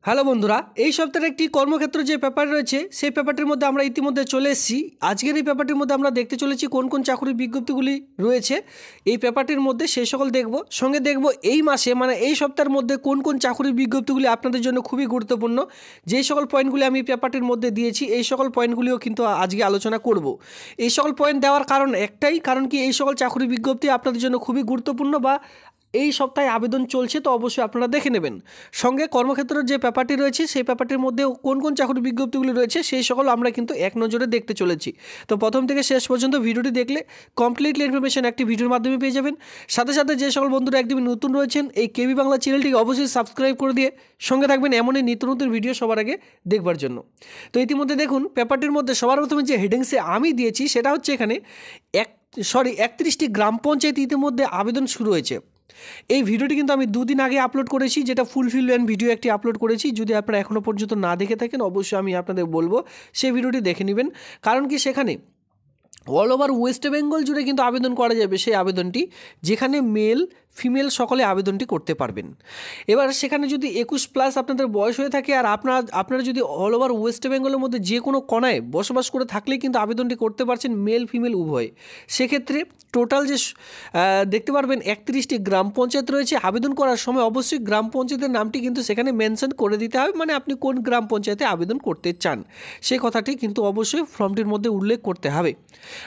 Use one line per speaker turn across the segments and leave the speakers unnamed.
Hello বন্ধুরা, এই সপ্তাহের একটি কর্মক্ষেত্র যে পেপার রয়েছে সেই পেপারটির মধ্যে আমরা ইতিমধ্যে চলে এসেছি। আজকের এই পেপারটির মধ্যে আমরা দেখতে চলেছি কোন কোন চাকরির বিজ্ঞপ্তিগুলি রয়েছে এই পেপারটির মধ্যে, সেই সকল দেখব। সঙ্গে দেখব এই মাসে মানে এই সপ্তাহের মধ্যে কোন কোন চাকরির বিজ্ঞপ্তিগুলি আপনাদের জন্য খুবই গুরুত্বপূর্ণ। যেই সকল পয়েন্টগুলি আমি পেপারটির মধ্যে দিয়েছি এই সকল পয়েন্টগুলিও কিন্তু আজকে আলোচনা করব। এই সকল পয়েন্ট দেওয়ার কারণ একটাই, কারণ কি এই সকল চাকরির বিজ্ঞপ্তি আপনাদের জন্য খুবই গুরুত্বপূর্ণ বা এই সপ্তাহে আবেদন চলছে, তো অবশ্যই আপনারা দেখে নেবেন। সঙ্গে কর্মক্ষেত্রের যে পেপারটি রয়েছে সেই পেপারটির মধ্যে কোন কোন চাকরির বিজ্ঞপ্তিগুলি রয়েছে সেই সকল আমরা কিন্তু এক নজরে দেখতে চলেছি। তো প্রথম থেকে শেষ পর্যন্ত ভিডিওটি দেখলে কমপ্লিটলি ইনফরমেশন একটি ভিডিওর মাধ্যমে পেয়ে যাবেন। সাথে সাথে যে সকল বন্ধুরা একদমই নতুন রয়েছেন এই কেবি বাংলা চ্যানেলটিকে অবশ্যই সাবস্ক্রাইব করে দিয়ে সঙ্গে থাকবেন এমনই নিত্য নতুন ভিডিও সবার আগে দেখবার জন্য। তো ইতিমধ্যে দেখুন পেপারটির মধ্যে সবার প্রথমে যে হেডিংসে আমি দিয়েছি সেটা হচ্ছে এখানে 31টি গ্রাম পঞ্চায়েত ইতিমধ্যে আবেদন শুরু হয়েছে। এই ভিডিওটি কিন্তু আমি দুদিন আগে আপলোড করেছি, যেটা ফুলফিলমেন্ট ভিডিও একটি আপলোড করেছি। যদি আপনারা এখনও পর্যন্ত না দেখে থাকেন অবশ্যই আমি আপনাদের বলবো সেই ভিডিওটি দেখে নেবেন। কারণ কি সেখানে অল ওভার ওয়েস্ট বেঙ্গল জুড়ে কিন্তু আবেদন করা যাবে সেই আবেদনটি, যেখানে মেল ফিমেল সকলে আবেদনটি করতে পারবেন। এবার সেখানে যদি 21+ আপনাদের বয়স হয়ে থাকে আর আপনারা যদি অল ওভার ওয়েস্ট বেঙ্গলের মধ্যে যে কোনো কোনায় বসবাস করে থাকলেই কিন্তু আবেদনটি করতে পারছেন, মেল ফিমেল উভয়। সেক্ষেত্রে টোটাল যে দেখতে পারবেন 31টি গ্রাম পঞ্চায়েত রয়েছে। আবেদন করার সময় অবশ্যই গ্রাম পঞ্চায়েতের নামটি কিন্তু সেখানে মেনশন করে দিতে হবে, মানে আপনি কোন গ্রাম পঞ্চায়েতে আবেদন করতে চান সেই কথাটি কিন্তু অবশ্যই ফর্মটির মধ্যে উল্লেখ করতে হবে।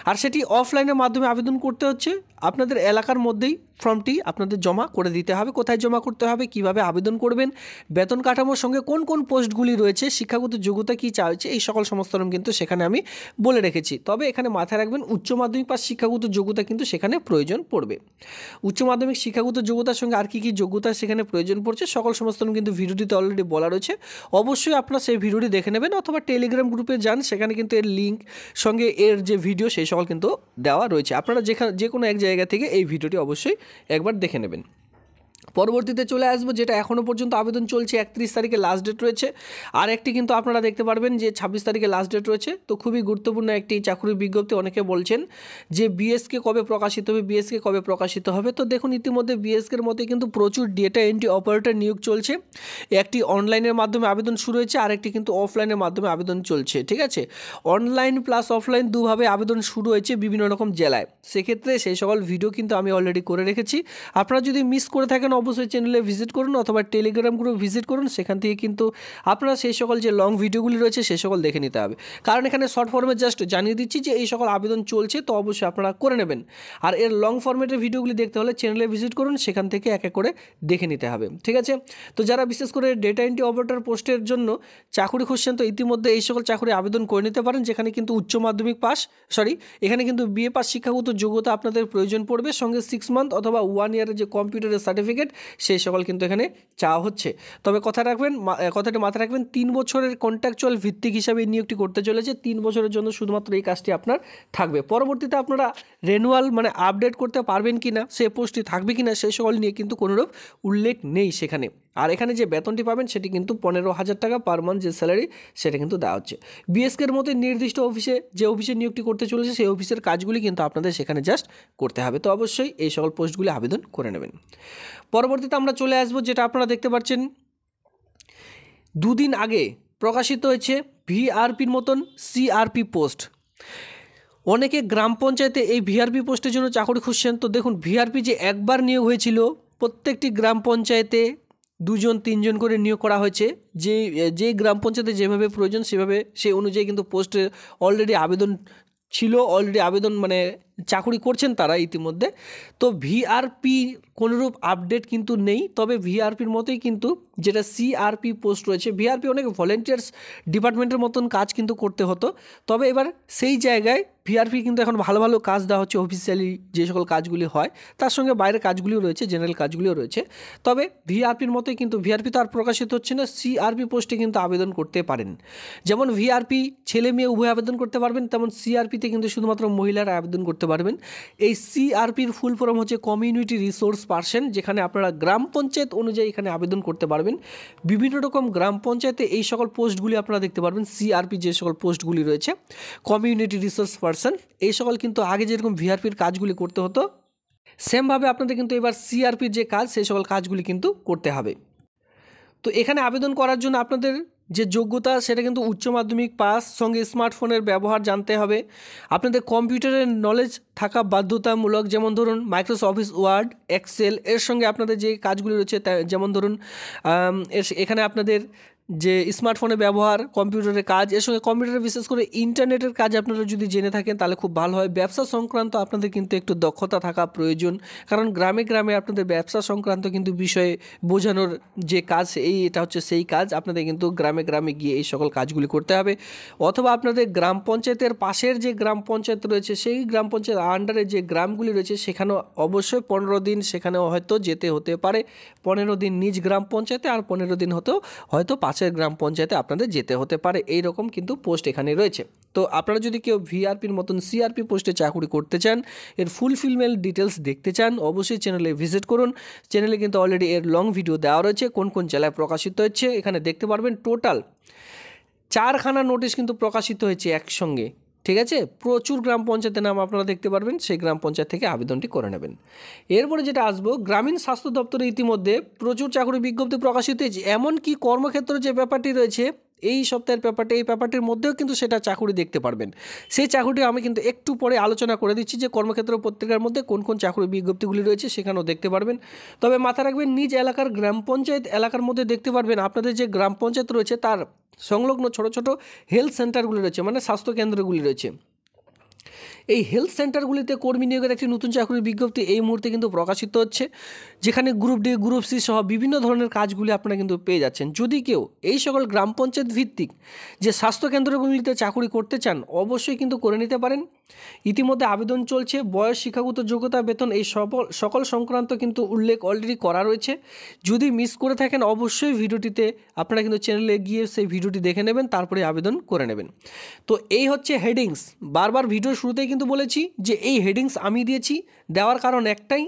আর সেটি অফলাইনের মাধ্যমে আবেদন করতে হচ্ছে। আপনাদের এলাকার মধ্যেই ফর্মটি আপনাদের জমা করে দিতে হবে। কোথায় জমা করতে হবে, কিভাবে আবেদন করবেন, বেতন কাঠামোর সঙ্গে কোন কোন পোস্টগুলি রয়েছে, শিক্ষাগত যোগ্যতা কী চাইছে, এই সকল সমস্ত কিন্তু সেখানে আমি বলে রেখেছি। তবে এখানে মাথায় রাখবেন উচ্চ মাধ্যমিক পাস শিক্ষাগত যোগ্যতা কিন্তু সেখানে প্রয়োজন পড়বে। উচ্চ মাধ্যমিক শিক্ষাগত যোগ্যতার সঙ্গে আর কী কী যোগ্যতা সেখানে প্রয়োজন পড়ছে সকল সমস্ত কিন্তু ভিডিওটিতে অলরেডি বলা রয়েছে। অবশ্যই আপনারা সেই ভিডিওটি দেখে নেবেন, অথবা টেলিগ্রাম গ্রুপে যান, সেখানে কিন্তু এর লিঙ্ক সঙ্গে এর যে ভিডিও সেই সকল কিন্তু দেওয়া রয়েছে। আপনারা যে কোনো এক জায়গা থেকে এই ভিডিওটি অবশ্যই একবার দেখে নেবেন। পরবর্তীতে চলে আসবো যেটা এখনও পর্যন্ত আবেদন চলছে, 31 তারিখে লাস্ট ডেট রয়েছে। আর একটি কিন্তু আপনারা দেখতে পারবেন যে 26 তারিখে লাস্ট ডেট রয়েছে। তো খুবই গুরুত্বপূর্ণ একটি চাকরির বিজ্ঞপ্তি। অনেকে বলছেন যে বিএসকে কবে প্রকাশিত হবে, বিএসকে কবে প্রকাশিত হবে। তো দেখুন ইতিমধ্যে বিএসকের মধ্যে কিন্তু প্রচুর ডেটা এন্ট্রি অপারেটর নিয়োগ চলছে। একটি অনলাইনের মাধ্যমে আবেদন শুরু হয়েছে, আর একটি কিন্তু অফলাইনের মাধ্যমে আবেদন চলছে। ঠিক আছে, অনলাইন প্লাস অফলাইন দুভাবে আবেদন শুরু হয়েছে বিভিন্ন রকম জেলায়। সেক্ষেত্রে সেই সকল ভিডিও কিন্তু আমি অলরেডি করে রেখেছি। আপনারা যদি মিস করে থাকেন অবশ্যই চ্যানেলে ভিজিট করুন, অথবা টেলিগ্রাম গ্রুপ ভিজিট করুন। সেখান থেকে কিন্তু আপনারা সেই সকল যে লং ভিডিওগুলি রয়েছে সেই সকল দেখে নিতে হবে। কারণ এখানে শর্ট ফর্মে জাস্ট জানিয়ে দিচ্ছি যে এই সকল আবেদন চলছে, তো অবশ্যই আপনারা করে নেবেন। আর এর লং ফর্মেটের ভিডিওগুলি দেখতে হলে চ্যানেলে ভিজিট করুন, সেখান থেকে এক এক করে দেখে নিতে হবে। ঠিক আছে, তো যারা বিশেষ করে ডেটা এন্ট্রি অপারেটর পোস্টের জন্য চাকরি খুঁজছেন তো ইতিমধ্যে এই সকল চাকরি আবেদন করে নিতে পারেন, যেখানে কিন্তু উচ্চ মাধ্যমিক পাস এখানে কিন্তু বিএ পাস শিক্ষাগত যোগ্যতা আপনাদের প্রয়োজন পড়বে। সঙ্গে 6 মান্থ অথবা 1 ইয়ারের যে কম্পিউটারের সার্টিফিকেট সেই সকল কিন্তু এখানে চাওয়া হচ্ছে। তবে কথাটি মাথায় রাখবেন 3 বছরের কন্ট্রাকচুয়াল ভিত্তিক হিসাবে এই নিয়োগটি করতে চলেছে। 3 বছরের জন্য শুধুমাত্র এই কাজটি আপনার থাকবে। পরবর্তীতে আপনারা রেনুয়াল মানে আপডেট করতে পারবেন কিনা, সে পোস্টটি থাকবে কিনা সেই সকল নিয়ে কিন্তু কোনোরূপ উল্লেখ নেই সেখানে। আর এখানে যে বেতনটি পাবেন সেটি কিন্তু 15,000 টাকা পার মান্থ যে স্যালারি সেটা কিন্তু দেওয়া হচ্ছে। বিএসকের মতো নির্দিষ্ট যে অফিসে নিয়োগটি করতে চলেছে সেই অফিসের কাজগুলি কিন্তু আপনাদের সেখানে জাস্ট করতে হবে। তো অবশ্যই এই সকল পোস্টগুলি আবেদন করে নেবেন। পরবর্তীতে আমরা চলে আসবো যেটা আপনারা দেখতে পাচ্ছেন দুদিন আগে প্রকাশিত হয়েছে ভিআরপির মতন সিআরপি পোস্ট। অনেকে গ্রাম পঞ্চায়েতে এই ভিআরপি পোস্টের জন্য চাকরি খুঁজছেন। তো দেখুন ভিআরপি যে একবার নিয়োগ হয়েছিল, প্রত্যেকটি গ্রাম পঞ্চায়েতে 2-3 করে নিয়োগ করা হয়েছে। যে গ্রাম পঞ্চায়েতে যেভাবে প্রয়োজন সেভাবে সেই অনুযায়ী কিন্তু পোস্টে অলরেডি আবেদন ছিল, অলরেডি আবেদন মানে চাকরি করছেন তারা ইতিমধ্যে। তো ভিআরপি কোনোরূপ আপডেট কিন্তু নেই। তবে ভিআরপির মতোই কিন্তু যেটা সিআরপি পোস্ট রয়েছে, ভিআরপি অনেক ভলেন্টিয়ার্স ডিপার্টমেন্টের মতন কাজ কিন্তু করতে হতো। তবে এবার সেই জায়গায় ভিআরপি কিন্তু এখন ভালো ভালো কাজ দেওয়া হচ্ছে। অফিসিয়ালি যে সকল কাজগুলি হয় তার সঙ্গে বাইরের কাজগুলিও রয়েছে, জেনারেল কাজগুলিও রয়েছে। তবে ভিআরপির মতোই কিন্তু ভিআরপি তো আর প্রকাশিত হচ্ছে না, সিআরপি পোস্টে কিন্তু আবেদন করতে পারেন। যেমন ভিআরপি ছেলে মেয়ে উভয় আবেদন করতে পারবেন, তেমন সিআরপিতে কিন্তু শুধুমাত্র মহিলারা আবেদন করতে পারবেন। এই সিআরপির ফুল ফর্ম হচ্ছে কমিউনিটি রিসোর্স পার্সন, যেখানে আপনারা গ্রাম পঞ্চায়েত অনুযায়ী এখানে আবেদন করতে পারবেন। বিভিন্ন রকম গ্রাম পঞ্চায়েতে এই সকল পোস্টগুলি আপনারা দেখতে পারবেন। সিআরপি যে সকল পোস্টগুলি রয়েছে কমিউনিটি রিসোর্স পার্সন, এই সকল কিন্তু আগে যেরকম ভিআরপির কাজগুলি করতে হতো সেমভাবে আপনাদের কিন্তু এবার সিআরপির যে কাজ সেই সকল কাজগুলি কিন্তু করতে হবে। তো এখানে আবেদন করার জন্য আপনাদের যে যোগ্যতা সেটা কিন্তু উচ্চ মাধ্যমিক পাস, সঙ্গে স্মার্টফোনের ব্যবহার জানতে হবে, আপনাদের কম্পিউটারের নলেজ থাকা বাধ্যতামূলক, যেমন ধরুন মাইক্রোসফট অফিস ওয়ার্ড, এক্সেল, এর সঙ্গে আপনাদের যে কাজগুলি রয়েছে যেমন ধরুন এখানে আপনাদের যে স্মার্টফোনের ব্যবহার, কম্পিউটারের কাজ, এর সঙ্গে কম্পিউটারে বিশেষ করে ইন্টারনেটের কাজ আপনারা যদি জেনে থাকেন তাহলে খুব ভালো হয়। ব্যবসা সংক্রান্ত আপনাদের কিন্তু একটু দক্ষতা থাকা প্রয়োজন, কারণ গ্রামে গ্রামে আপনাদের ব্যবসা সংক্রান্ত কিন্তু বিষয়ে বোঝানোর যে কাজ এটা হচ্ছে সেই কাজ, আপনাদের কিন্তু গ্রামে গ্রামে গিয়ে এই সকল কাজগুলি করতে হবে। অথবা আপনাদের গ্রাম পঞ্চায়েতের পাশের যে গ্রাম পঞ্চায়েত রয়েছে সেই গ্রাম পঞ্চায়েত আন্ডারে যে গ্রামগুলি রয়েছে সেখানেও অবশ্যই 15 দিন সেখানেও হয়তো যেতে হতে পারে। 15 দিন নিজ গ্রাম পঞ্চায়েতে আর 15 দিন হয়তো পাশের গ্রাম পঞ্চায়েতে আপনাদের যেতে হতে পারে, এই রকম কিন্তু পোস্ট এখানে রয়েছে। তো আপনারা যদি কেউ ভিআরপির মতন সিআরপি পোস্টে চাকরি করতে চান, এর ফুলফিলমেন্ট ডিটেলস দেখতে চান, অবশ্যই চ্যানেলে ভিজিট করুন। চ্যানেলে কিন্তু অলরেডি এর লং ভিডিও দেওয়া রয়েছে, কোন কোন জেলায় প্রকাশিত হচ্ছে এখানে দেখতে পারবেন। টোটাল 4খানা নোটিশ কিন্তু প্রকাশিত হয়েছে একসঙ্গে, ঠিক আছে। প্রচুর গ্রাম পঞ্চায়েতের নাম আপনারা দেখতে পারবেন, সেই গ্রাম পঞ্চায়েত থেকে আবেদনটি করে নেবেন। এরপরে যেটা আসবো, গ্রামীণ স্বাস্থ্য দপ্তরে ইতিমধ্যে প্রচুর চাকরি বিজ্ঞপ্তি প্রকাশিত হয়েছে, এমনকি কর্মক্ষেত্র যে ব্যাপারটি রয়েছে এই সপ্তাহের ব্যাপারটি, এই ব্যাপারটির মধ্যেও কিন্তু সেটা চাকরি দেখতে পারবেন। সেই চাকরিটি আমি কিন্তু একটু পরে আলোচনা করে দিচ্ছি যে কর্মক্ষেত্র পত্রিকার মধ্যে কোন কোন চাকরি বিজ্ঞপ্তিগুলি রয়েছে সেখানেও দেখতে পারবেন। তবে মাথায় রাখবেন, নিজ এলাকার গ্রাম পঞ্চায়েত এলাকার মধ্যে দেখতে পারবেন আপনাদের যে গ্রাম পঞ্চায়েত রয়েছে তার সংলগ্ন ছোট ছোট হেলথ সেন্টারগুলি রয়েছে, মানে স্বাস্থ্যকেন্দ্রগুলি রয়েছে। এই হেলথ সেন্টারগুলিতে কর্মী নিয়োগের একটি নতুন চাকরির বিজ্ঞপ্তি এই মুহূর্তে কিন্তু প্রকাশিত হচ্ছে, যেখানে গ্রুপ ডি, গ্রুপ সি সহ বিভিন্ন ধরনের কাজগুলি আপনারা কিন্তু পেয়ে যাচ্ছেন। যদি কেউ এই সকল গ্রাম পঞ্চায়েত ভিত্তিক যে স্বাস্থ্যকেন্দ্রগুলিতে চাকরি করতে চান অবশ্যই কিন্তু করে নিতে পারেন। ইতিমধ্যে আবেদন চলছে, বয়স, শিক্ষাগত যোগ্যতা, বেতন এই সকল সংক্রান্ত কিন্তু উল্লেখ অলরেডি করা রয়েছে। যদি মিস করে থাকেন অবশ্যই ভিডিওটিতে আপনারা কিন্তু চ্যানেলে গিয়ে সেই ভিডিওটি দেখে নেবেন, তারপরে আবেদন করে নেবেন। তো এই হচ্ছে হেডিংস। বারবার ভিডিও শুরুতেই কিন্তু বলেছি যে এই হেডিংস আমি দিয়েছি, দেওয়ার কারণ একটাই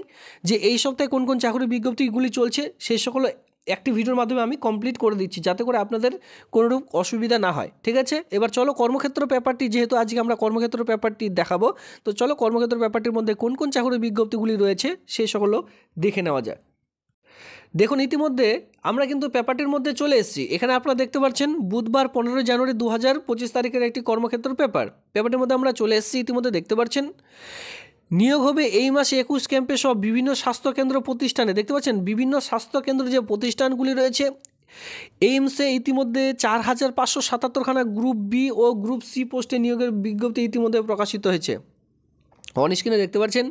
যে এই সপ্তাহে কোন কোন চাকরি বিজ্ঞপ্তিগুলি চলছে সেই সকল একটি ভিডিওর মাধ্যমে আমি কমপ্লিট করে দিচ্ছি, যাতে করে আপনাদের কোনোরূপ অসুবিধা না হয়, ঠিক আছে। এবার চলো কর্মক্ষেত্র পেপারটি, যেহেতু আজকে আমরা কর্মক্ষেত্র পেপারটি দেখাবো, তো চলো কর্মক্ষেত্র পেপারটির মধ্যে কোন কোন চাকরি বিজ্ঞপ্তিগুলি রয়েছে সেই সকলও দেখে নেওয়া যায়। দেখুন ইতিমধ্যে আমরা কিন্তু পেপারটির মধ্যে চলে এসেছি। এখানে আপনারা দেখতে পাচ্ছেন বুধবার 15 জানুয়ারি 2025 তারিখের একটি কর্মক্ষেত্র পেপারটির মধ্যে আমরা চলে এসেছি। ইতিমধ্যে দেখতে পাচ্ছেন নিয়োগ হবে এই মাসে 21 ক্যাম্পে সব বিভিন্ন স্বাস্থ্যকেন্দ্র প্রতিষ্ঠানে। দেখতে পাচ্ছেন বিভিন্ন স্বাস্থ্যকেন্দ্র যে প্রতিষ্ঠানগুলি রয়েছে, এইমসে ইতিমধ্যে 4577খানা গ্রুপ বি ও গ্রুপ সি পোস্টে নিয়োগের বিজ্ঞপ্তি ইতিমধ্যে প্রকাশিত হয়েছে। অন স্ক্রিনে দেখতে পাচ্ছেন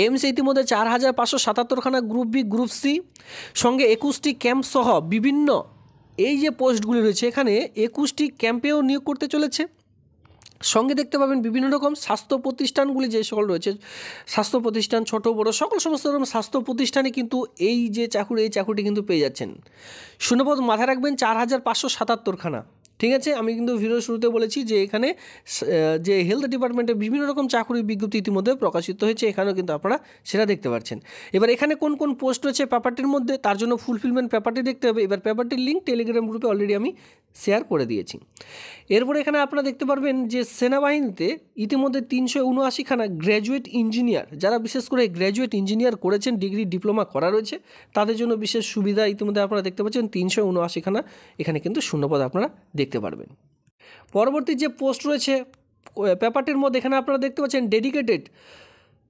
এইমসে ইতিমধ্যে 4577খানা গ্রুপ বি, গ্রুপ সি, সঙ্গে 21টি ক্যাম্প সহ বিভিন্ন এই যে পোস্টগুলি রয়েছে এখানে 21টি ক্যাম্পেও নিয়োগ করতে চলেছে। সঙ্গে দেখতে পাবেন বিভিন্ন রকম স্বাস্থ্য প্রতিষ্ঠানগুলি যে সকল রয়েছে, স্বাস্থ্য প্রতিষ্ঠান ছোট বড় সমস্ত রকম স্বাস্থ্য প্রতিষ্ঠানে কিন্তু এই যে চাকরিটি কিন্তু পেয়ে যাচ্ছেন। শূন্যপদ মাথায় রাখবেন 4577খানা, ঠিক আছে। আমি কিন্তু ভিডিও শুরুতে বলেছি যে এখানে যে হেলথ ডিপার্টমেন্টে বিভিন্ন রকম চাকরির বিজ্ঞপ্তি ইতিমধ্যে প্রকাশিত হয়েছে, এখানেও কিন্তু আপনারা সেটা দেখতে পাচ্ছেন। এবার এখানে কোন কোন পোস্ট রয়েছে পেপারটির মধ্যে তার জন্য ফুলফিলমেন্ট পেপারটি দেখতে হবে। এবার পেপারটির লিঙ্ক টেলিগ্রাম গ্রুপে অলরেডি আমি শেয়ার করে দিয়েছি। এরপরে এখানে আপনারা দেখতে পারবেন যে সেনাবাহিনীতে ইতিমধ্যে 379খানা গ্র্যাজুয়েট ইঞ্জিনিয়ার, যারা বিশেষ করে গ্র্যাজুয়েট ইঞ্জিনিয়ার করেছেন, ডিগ্রি ডিপ্লোমা করা রয়েছে, তাদের জন্য বিশেষ সুবিধা ইতিমধ্যে আপনারা দেখতে পাচ্ছেন 379খানা এখানে কিন্তু শূন্যপদ আপনারা দেখতে পারবেন। পরবর্তী যে পোস্ট রয়েছে পেপারটির মধ্যে এখানে আপনারা দেখতে পাচ্ছেন ডেডিকেটেড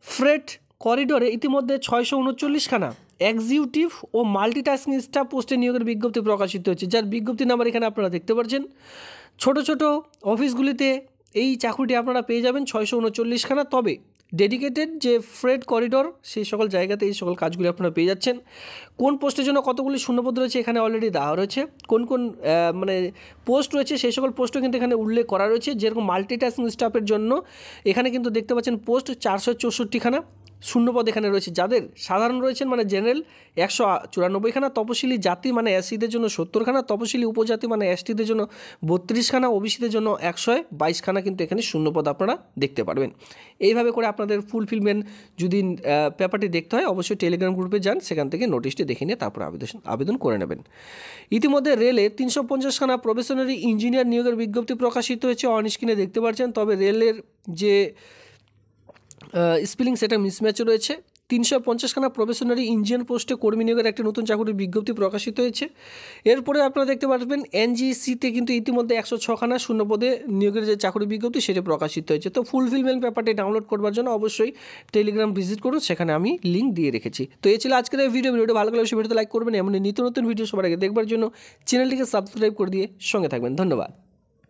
ফ্রেট করিডোরে ইতিমধ্যে 639খানা এক্সিকিউটিভ ও মাল্টিটাস্কিং স্টাফ পোস্টে নিয়োগের বিজ্ঞপ্তি প্রকাশিত হয়েছে, যার বিজ্ঞপ্তি নাম্বার এখানে আপনারা দেখতে পাচ্ছেন। ছোট ছোট অফিসগুলিতে এই চাকরিটি আপনারা পেয়ে যাবেন 639খানা। তবে ডেডিকেটেড যে ফ্রেট করিডোর সেই সকল জায়গাতে এই সকল কাজগুলি আপনারা পেয়ে যাচ্ছেন। কোন পোস্টের জন্য কতগুলি শূন্যপদ রয়েছে এখানে অলরেডি দেওয়া রয়েছে, কোন কোন মানে পোস্ট রয়েছে সেই সকল পোস্টও কিন্তু এখানে উল্লেখ করা রয়েছে। যেরকম মাল্টিটাস্কিং স্টাফের জন্য এখানে কিন্তু দেখতে পাচ্ছেন পোস্ট 464খানা শূন্যপদ এখানে রয়েছে, যাদের সাধারণ রয়েছেন মানে জেনারেল 194খানা, তপশিলি জাতি মানে এসসিদের জন্য 70খানা, তপশিলি উপজাতি মানে এসটিদের জন্য 32খানা, ওবিসিদের জন্য 122খানা কিন্তু এখানে শূন্যপদ আপনারা দেখতে পারবেন। এইভাবে করে আপনাদের ফুলফিলমেন্ট যদি পেপারটি দেখতে হয় অবশ্যই টেলিগ্রাম গ্রুপে যান, সেখান থেকে নোটিশটি দেখে নিয়ে তারপর আবেদন করে নেবেন। ইতিমধ্যে রেলে 350খানা প্রফেশনারি ইঞ্জিনিয়ার নিয়োগের বিজ্ঞপ্তি প্রকাশিত হয়েছে, অন স্ক্রিনে দেখতে পাচ্ছেন। তবে রেলের যে স্পেলিং সেটা মিসম্যাচ রয়েছে, 350খানা প্রফেশনারি ইঞ্জিনিয়ার পোস্টে কর্মী নিয়োগের একটি নতুন চাকরির বিজ্ঞপ্তি প্রকাশিত হয়েছে। এরপরে আপনারা দেখতে পারবেন এনজিসিতে কিন্তু ইতিমধ্যে 106খানা শূন্য পদে নিয়োগের যে চাকরি বিজ্ঞপ্তি সেটা প্রকাশিত হয়েছে। তো ফুলফিলমেন্ট পেপারটি ডাউনলোড করবার জন্য অবশ্যই টেলিগ্রাম ভিজিট করুন, সেখানে আমি লিঙ্ক দিয়ে রেখেছি। তো এই ছিল আজকের এই ভিডিওটি ভালো লাগলে ভিডিওতে লাইক করবেন, এমন নিত্য নতুন ভিডিও সবার আগে দেখবার জন্য চ্যানেলটিকে সাবস্ক্রাইব করে দিয়ে সঙ্গে থাকবেন। ধন্যবাদ।